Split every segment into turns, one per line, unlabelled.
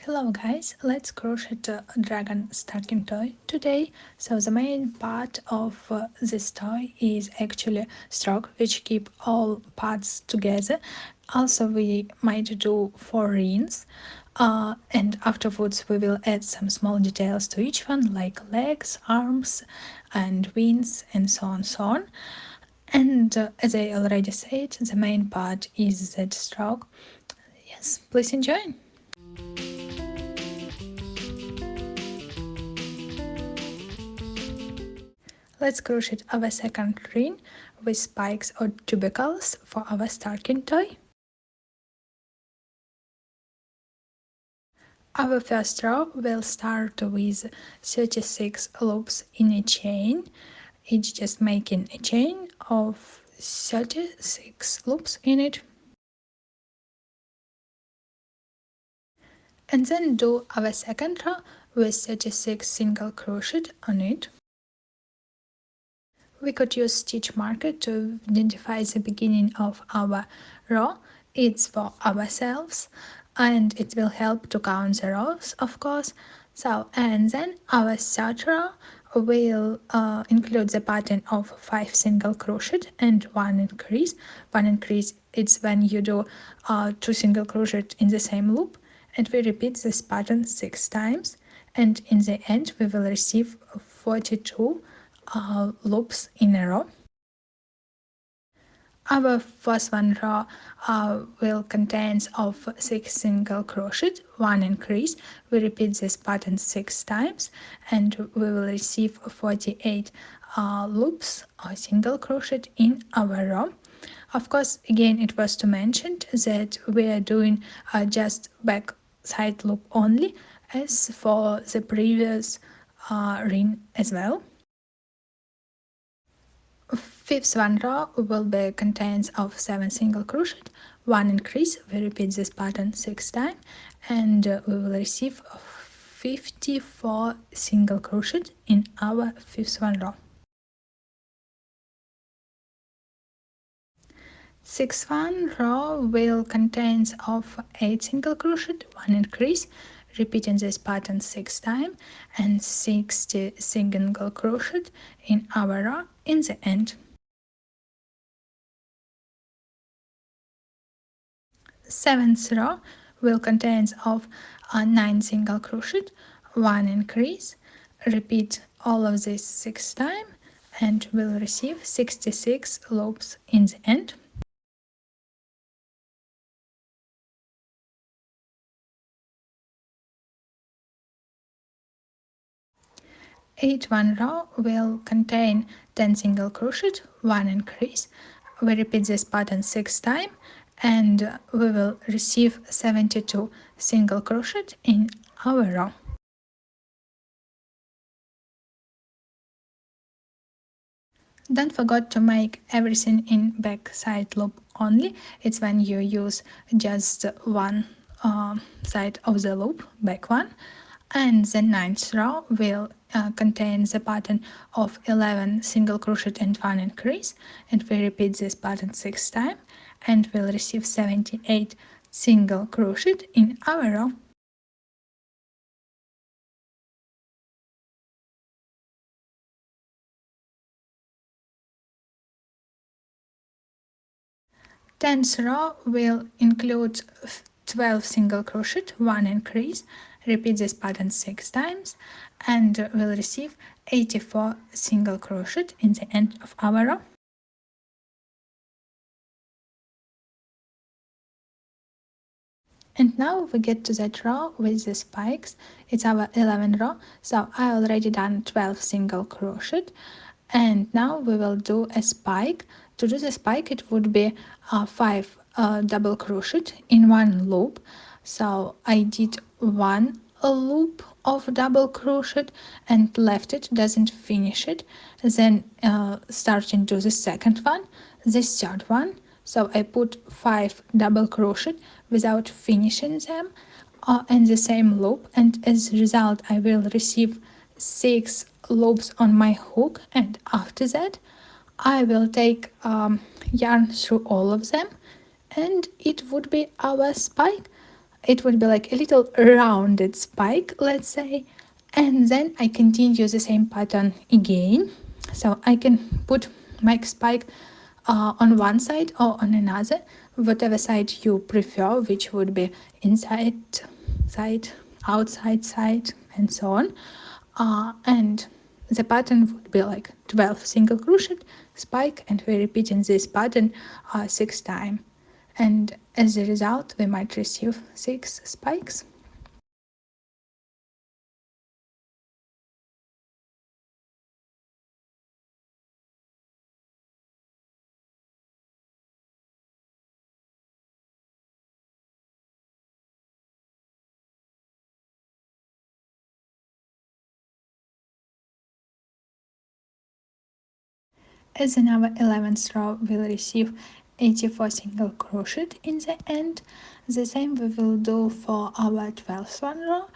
Hello guys, let's crochet a dragon stacking toy today. So the main part of this toy is actually stroke, which keep all parts together. Also we might do 4 rings, and afterwards we will add some small details to each one, like legs, arms and wings and so on. And as I already said, the main part is that stroke. Yes, please enjoy. Let's crochet our second ring with spikes or tubercles for our stacking toy. Our first row will start with 36 loops in a chain, each just making a chain of 36 loops in it. And then do our second row with 36 single crochet on it. We could use stitch marker to identify the beginning of our row. It's for ourselves and it will help to count the rows, of course. So, and then our third row will include the pattern of 5 single crochet and 1 increase. 1 increase it's when you do 2 single crochet in the same loop, and we repeat this pattern 6 times, and in the end we will receive 42 loops in a row. Our first one row will contain of 6 single crochet, 1 increase. We repeat this pattern 6 times and we will receive 48 loops or single crochet in our row. Of course, again, it was to mention that we are doing just back side loop only, as for the previous ring as well. Fifth one row will be contains of 7 single crochet, 1 increase. We repeat this pattern 6 times and we will receive 54 single crochet in our fifth one row. Sixth one row will contains of 8 single crochet, 1 increase. Repeating this pattern 6 times and 60 single crochet in our row in the end. Seventh row will contain of 9 single crochet, 1 increase. Repeat all of this 6 times and will receive 66 loops in the end. Eighth one row will contain 10 single crochet, 1 increase. We repeat this pattern 6 times and we will receive 72 single crochet in our row. Don't forget to make everything in back side loop only. It's when you use just one side of the loop, back one. And the ninth row will contain the pattern of 11 single crochet and 1 increase, and we repeat this pattern 6 times and we'll receive 78 single crochet in our row. Tenth row will include 12 single crochet, 1 increase. Repeat this pattern 6 times and we'll receive 84 single crochet in the end of our row. And now we get to that row with the spikes. It's our 11th row, so I already done 12 single crochet, and now we will do a spike. To do the spike it would be 5 double crochet in one loop. So I did one loop of double crochet and left it, doesn't finish it, then starting to the second one, the third one. So I put 5 double crochet without finishing them in the same loop, and as a result I will receive 6 loops on my hook, and after that I will take yarn through all of them and it would be our spike. it would be like a little rounded spike, let's say. And then I continue the same pattern again. So I can put my spike on one side or on another, whatever side you prefer, which would be inside side, outside side, and so on. And the pattern would be like 12 single crochet, spike, and we're repeating this pattern 6 times. And as a result, we might receive 6 spikes. As in our 11th row, we'll receive 84 single crochet in the end. The same we will do for our 12th one row.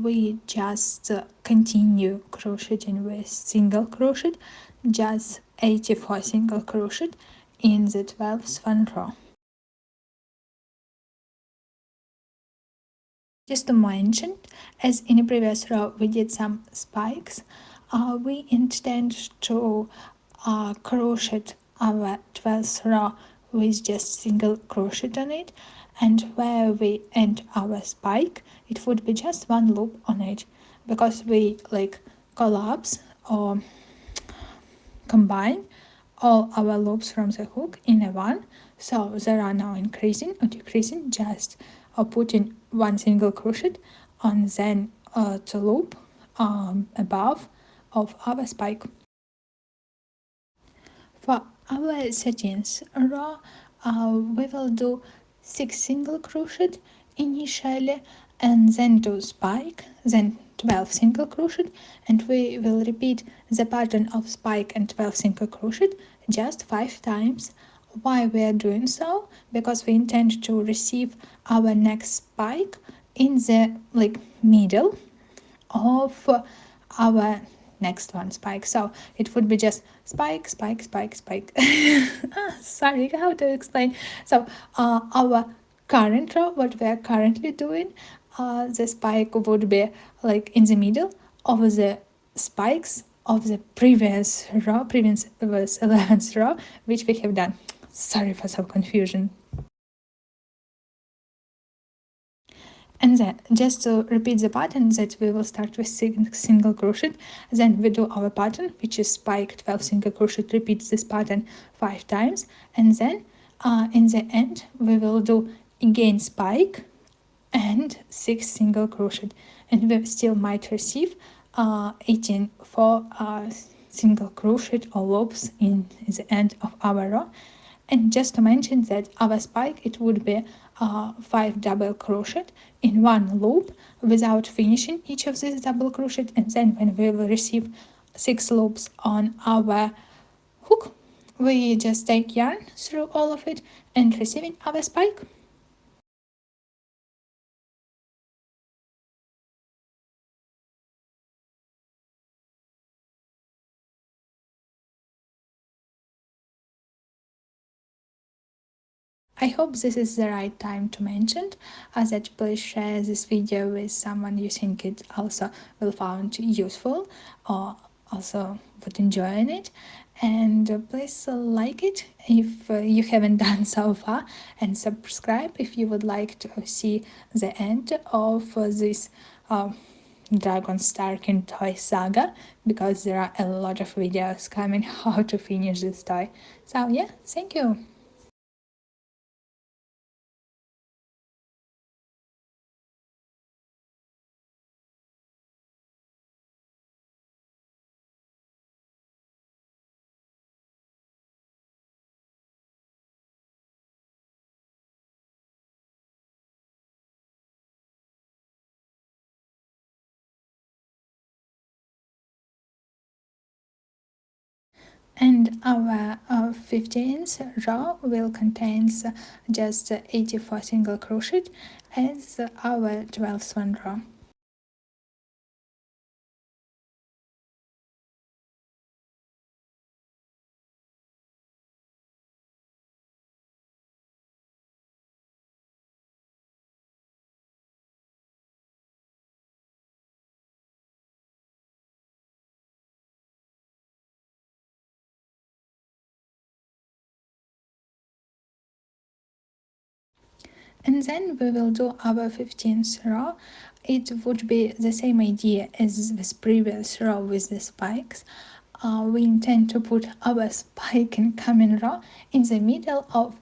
We just continue crocheting with single crochet, just 84 single crochet in the 12th one row. Just to mention, as in the previous row we did some spikes, we intend to crochet our 12th row with just single crochet on it, and where we end our spike it would be just one loop on it, because we like collapse or combine all our loops from the hook in a one, so they are now increasing or decreasing, just putting one single crochet on then the loop above of our spike. For our 13th row, we will do 6 single crochet initially, and then do spike, then 12 single crochet, and we will repeat the pattern of spike and 12 single crochet just 5 times. Why we are doing so? Because we intend to receive our next spike in the middle of our next one spike, so it would be just spike, spike, spike, spike. Sorry, how to explain. So our current row, what we are currently doing, the spike would be like in the middle of the spikes of the previous row, previous was 11th row, which we have done. Sorry for some confusion. And then just to repeat the pattern, that we will start with single crochet, then we do our pattern, which is spike 12 single crochet, repeat this pattern 5 times, and then in the end we will do again spike and 6 single crochet, and we still might receive 18 for single crochet or loops in the end of our row. And just to mention that our spike, it would be 5 double crochet in one loop without finishing each of these double crochet, and then when we will receive 6 loops on our hook, we just take yarn through all of it and receiving our spike. I hope this is the right time to mention that please share this video with someone you think it also will find useful or also would enjoy it, and please like it if you haven't done so far, and subscribe if you would like to see the end of this Dragon Stacking Toy saga, because there are a lot of videos coming how to finish this toy. So yeah, thank you. And our 15th row will contain just 84 single crochet as our 12th one row. And then we will do our 15th row. It would be the same idea as this previous row with the spikes. We intend to put our spike in coming row in the middle of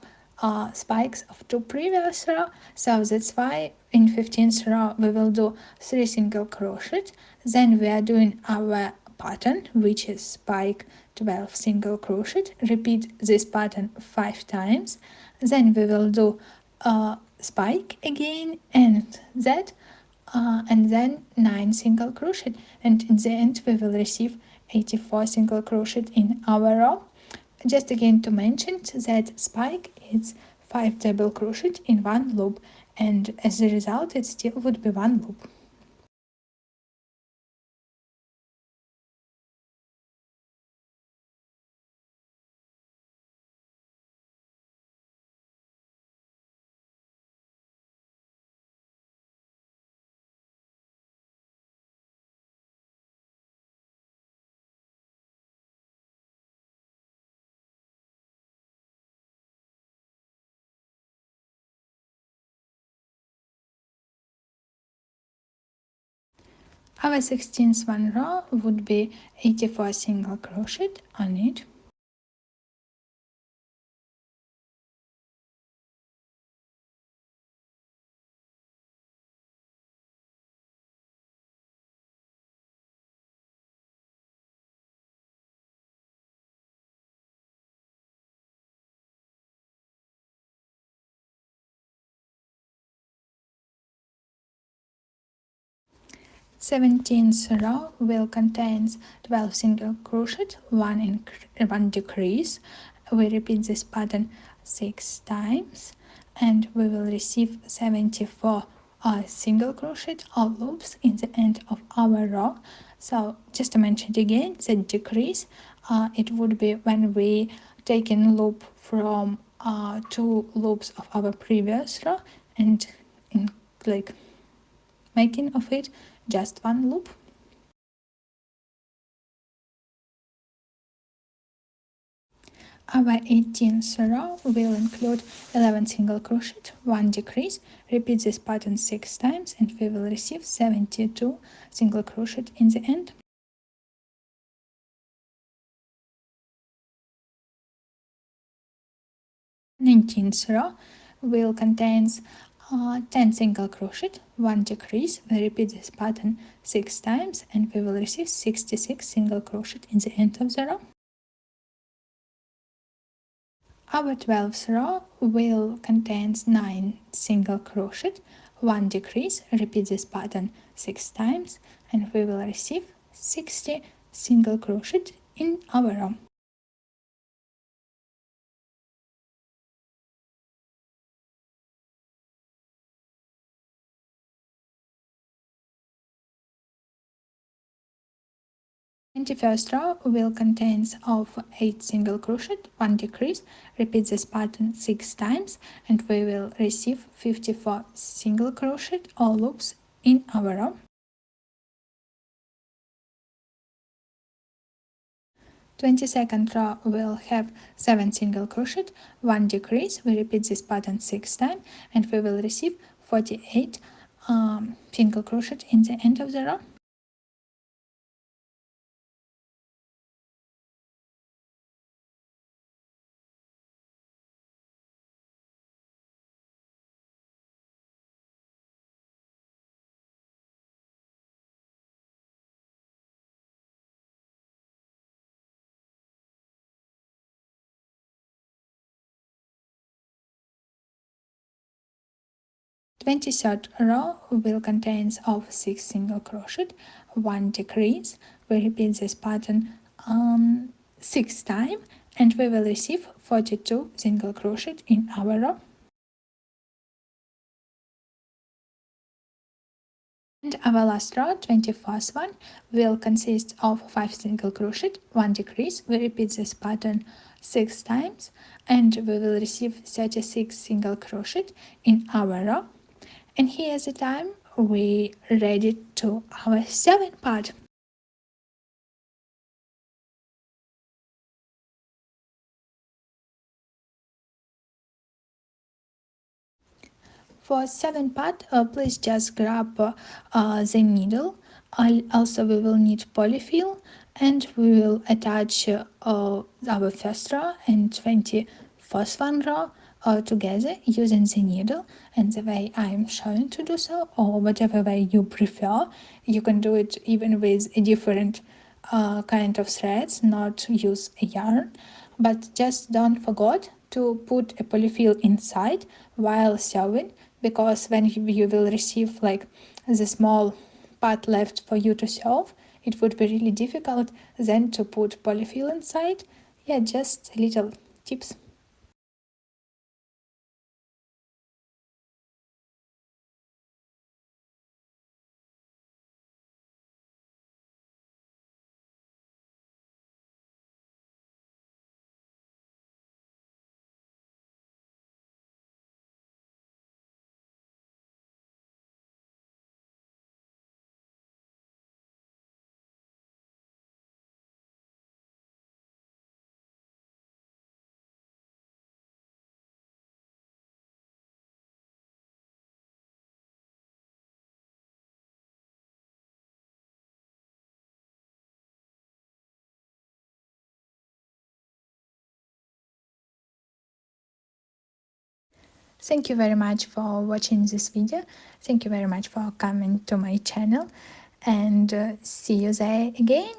spikes of two previous row, so that's why in 15th row we will do 3 single crochet. Then we are doing our pattern, which is spike 12 single crochet. Repeat this pattern 5 times. Then we will do spike again and that, and then 9 single crochet, and in the end we will receive 84 single crochet in our row. Just again to mention that spike is 5 double crochet in one loop, and as a result it still would be one loop. Our 16th one row would be 84 single crochet on it. Seventeenth row will contain 12 single crochet, one decrease. We repeat this pattern 6 times, and we will receive 74 single crochet or loops in the end of our row. So just to mention it again, the decrease, it would be when we take in loop from 2 loops of our previous row and in like making of it just one loop. Our 18th row will include 11 single crochet, 1 decrease. Repeat this pattern 6 times and we will receive 72 single crochet in the end. 19th row will contain 10 single crochet, 1 decrease. We repeat this pattern 6 times and we will receive 66 single crochet in the end of the row. Our 12th row will contain 9 single crochet, 1 decrease. Repeat this pattern 6 times and we will receive 60 single crochet in our row. The 21st row will contain of 8 single crochet, 1 decrease. Repeat this pattern 6 times and we will receive 54 single crochet or loops in our row. 22nd row will have 7 single crochet, 1 decrease. We repeat this pattern 6 times and we will receive 48 single crochet in the end of the row. 23rd row will contain of 6 single crochet, 1 decrease. We repeat this pattern 6 times and we will receive 42 single crochet in our row. And our last row, 24th one, will consist of 5 single crochet, 1 decrease. We repeat this pattern 6 times and we will receive 36 single crochet in our row. And here's the time we ready to our sewing part. For second part, please just grab the needle. Also, we will need polyfill, and we will attach our first row and 21st one row together using the needle, and the way I'm showing to do so, or whatever way you prefer. You can do it even with a different kind of threads, not use a yarn, but just don't forget to put a polyfill inside while sewing, because when you will receive like the small part left for you to sew, it would be really difficult then to put polyfill inside. Yeah, just little tips. Thank you very much for watching this video. Thank you very much for coming to my channel, and see you there again.